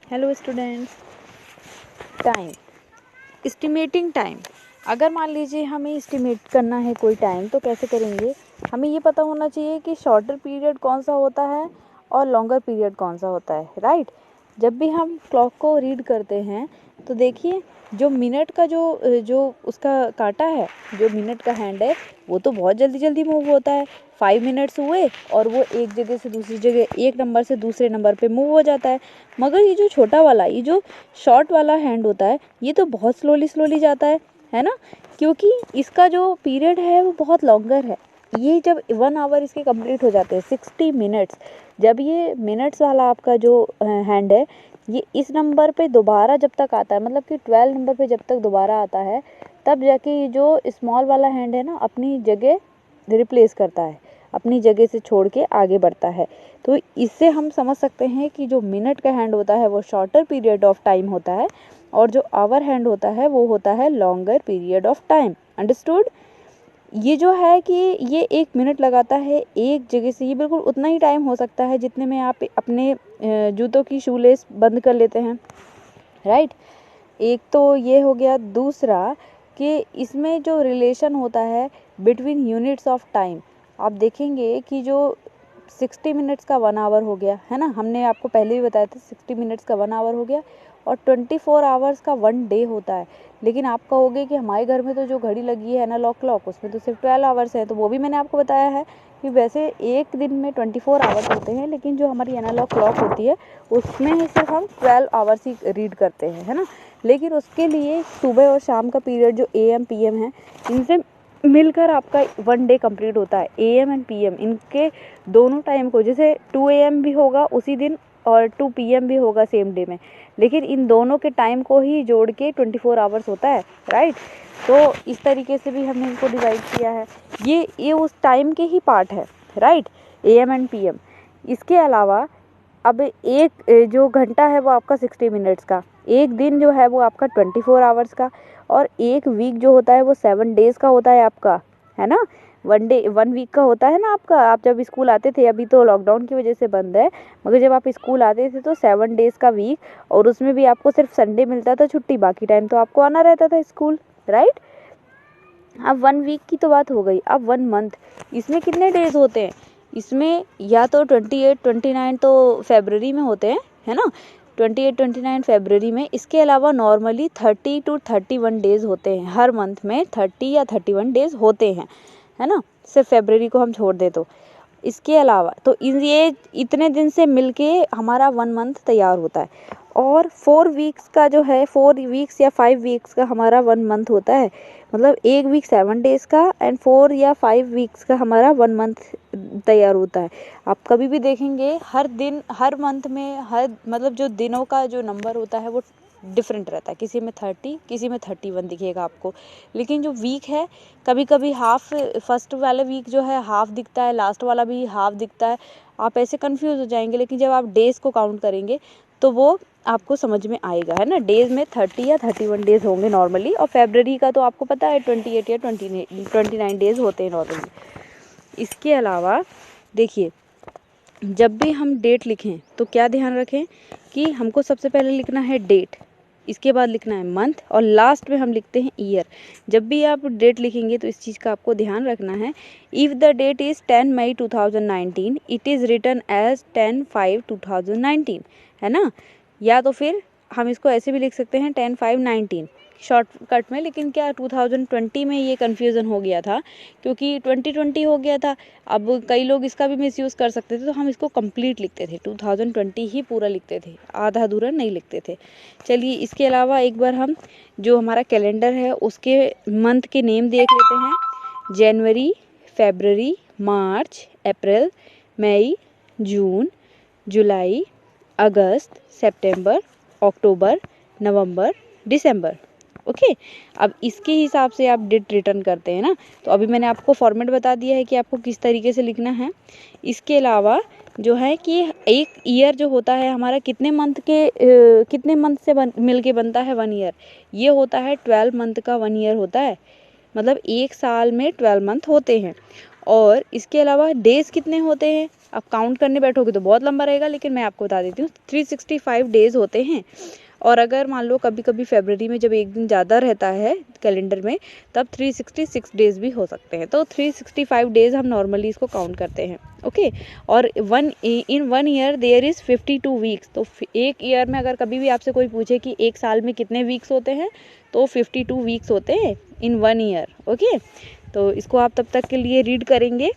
Hello students. Time, estimating time. अगर मान लीजिए हमें एस्टिमेट करना है कोई टाइम, तो कैसे करेंगे? हमें ये पता होना चाहिए कि शॉर्टर पीरियड कौन सा होता है और लॉन्गर पीरियड कौन सा होता है, राइट। जब भी हम क्लॉक को रीड करते हैं तो देखिए, जो मिनट का जो उसका कांटा है, जो मिनट का हैंड है, वो तो बहुत जल्दी जल्दी मूव होता है। 5 मिनट्स हुए और वो एक जगह से दूसरी जगह, एक नंबर से दूसरे नंबर पे मूव हो जाता है। मगर ये जो छोटा वाला, ये जो शॉर्ट वाला हैंड होता है, ये तो बहुत स्लोली जाता है ना, क्योंकि इसका जो पीरियड है वो बहुत लॉन्गर है। ये जब 1 आवर इसके कंप्लीट हो जाते हैं, 60 मिनट्स, जब ये मिनट्स वाला आपका जो हैंड है, ये इस नंबर पे दोबारा जब तक आता है, मतलब कि 12 नंबर पे जब तक दोबारा आता है, तब जाके ये जो स्मॉल वाला हैंड है ना, अपनी जगह रिप्लेस करता है, अपनी जगह से छोड़ के आगे बढ़ता है। तो इससे हम समझ सकते हैं कि जो मिनट का हैंड होता है वो शॉर्टर पीरियड ऑफ टाइम होता है, और जो आवर हैंड होता है वो होता है longer period of time. Understood? ये जो है कि ये 1 मिनट लगाता है एक जगह से, ये बिल्कुल उतना ही टाइम हो सकता है जितने में आप अपने जूतों की शूलेस बंद कर लेते हैं, राइट। एक तो ये हो गया। दूसरा कि इसमें जो रिलेशन होता है बिटवीन यूनिट्स ऑफ टाइम, आप देखेंगे कि जो 60 मिनट्स का 1 आवर हो गया है ना, हमने आपको पहले भी बताया था 60 मिनट्स का 1 आवर हो गया, और 24 आवर्स का 1 डे होता है। लेकिन आप कहोगे कि हमारे घर में तो जो घड़ी लगी है एनालॉग क्लॉक, उसमें तो सिर्फ 12 आवर्स है। तो वो भी मैंने आपको बताया है कि वैसे एक दिन में 24 आवर्स होते हैं, लेकिन जो हमारी एनालॉग क्लॉक होती है उसमें सिर्फ हम 12 आवर्स ही रीड करते हैं, है ना। लेकिन उसके लिए सुबह और शाम का पीरियड जो AM PM है, इनसे मिलकर आपका 1 डे कंप्लीट होता है। AM एंड PM, इनके दोनों टाइम को, जैसे 2 AM भी होगा उसी दिन और 2 PM भी होगा सेम डे में, लेकिन इन दोनों के टाइम को ही जोड़ के 24 आवर्स होता है, राइट। तो इस तरीके से भी हमने इनको डिवाइड किया है। ये उस टाइम के ही पार्ट है, राइट, AM एंड PM। इसके अलावा अब एक जो घंटा है वो आपका 60 मिनट्स का, एक दिन जो है वो आपका 24 आवर्स का, और एक वीक जो होता है वो 7 डेज़ का होता है आपका, है ना। 1 वीक का होता है ना आपका। आप जब स्कूल आते थे, अभी तो लॉकडाउन की वजह से बंद है, मगर जब आप स्कूल आते थे तो 7 डेज़ का वीक, और उसमें भी आपको सिर्फ संडे मिलता था छुट्टी, बाकी टाइम तो आपको आना रहता था स्कूल, राइट। अब 1 वीक की तो बात हो गई। अब 1 मंथ, इसमें कितने डेज होते हैं? इसमें या तो 28 29 तो फरवरी में होते हैं, है ना, 28 29 फरवरी में। इसके अलावा नॉर्मली 30 to 31 डेज होते हैं हर मंथ में, 30 या 31 डेज होते हैं, है ना, सिर्फ फरवरी को हम छोड़ दे तो। इसके अलावा तो ये इतने दिन से मिलके हमारा 1 मंथ तैयार होता है। और 4 वीक्स का जो है, 4 वीक्स या 5 वीक्स का हमारा 1 मंथ होता है। मतलब 1 वीक 7 डेज का एंड 4 या 5 वीक्स का हमारा 1 मंथ तैयार होता है। आप कभी भी देखेंगे हर दिन, हर मंथ में, हर मतलब जो दिनों का जो नंबर होता है वो डिफरेंट रहता है। किसी में 30, किसी में 31 दिखेगा आपको। लेकिन जो वीक है, कभी कभी हाफ, फर्स्ट वाला वीक जो है हाफ दिखता है, लास्ट वाला भी हाफ दिखता है। आप ऐसे कंफ्यूज हो जाएंगे, लेकिन जब आप डेज को काउंट करेंगे तो वो आपको समझ में आएगा, है ना। डेज में 30 या 31 डेज होंगे नॉर्मली, और फरवरी का तो आपको पता है 28 या 29 डेज होते हैं नॉर्मली। इसके अलावा देखिए, जब भी हम डेट लिखें तो क्या ध्यान रखें कि हमको सबसे पहले लिखना है डेट, इसके बाद लिखना है मंथ, और लास्ट में हम लिखते हैं ईयर। जब भी आप डेट लिखेंगे तो इस चीज़ का आपको ध्यान रखना है। If the date is 10 May 2019, it is written as 10/5/2019, है ना। या तो फिर हम इसको ऐसे भी लिख सकते हैं 10/5/19 शॉर्टकट में। लेकिन क्या 2020 में ये कन्फ्यूज़न हो गया था, क्योंकि 2020 हो गया था। अब कई लोग इसका भी मिसयूज़ कर सकते थे, तो हम इसको कंप्लीट लिखते थे, 2020 ही पूरा लिखते थे, आधा अधूरा नहीं लिखते थे। चलिए, इसके अलावा एक बार हम जो हमारा कैलेंडर है उसके मंथ के नेम देख लेते हैं। जनवरी, फरवरी, मार्च, अप्रैल, मई, जून, जुलाई, अगस्त, सितंबर, अक्टूबर, नवंबर, दिसंबर। ओके। अब इसके हिसाब से आप डेट रिटर्न करते हैं ना। तो अभी मैंने आपको फॉर्मेट बता दिया है कि आपको किस तरीके से लिखना है। इसके अलावा जो है कि एक ईयर जो होता है हमारा, कितने मंथ से मिल के बनता है 1 ईयर? ये होता है 12 मंथ का 1 ईयर होता है। मतलब एक साल में 12 मंथ होते हैं। और इसके अलावा डेज कितने होते हैं? अब काउंट करने बैठोगे तो बहुत लंबा रहेगा, लेकिन मैं आपको बता देती हूँ 365 डेज़ होते हैं। और अगर मान लो कभी कभी फरवरी में जब एक दिन ज़्यादा रहता है कैलेंडर में, तब 366 डेज़ भी हो सकते हैं। तो 365 डेज़ हम नॉर्मली इसको काउंट करते हैं। ओके। और इन 1 ईयर देयर इज़ 52 वीक्स। तो एक ईयर में अगर कभी भी आपसे कोई पूछे कि एक साल में कितने वीक्स होते हैं, तो 52 वीक्स होते हैं इन 1 ईयर। ओके। तो इसको आप तब तक के लिए रीड करेंगे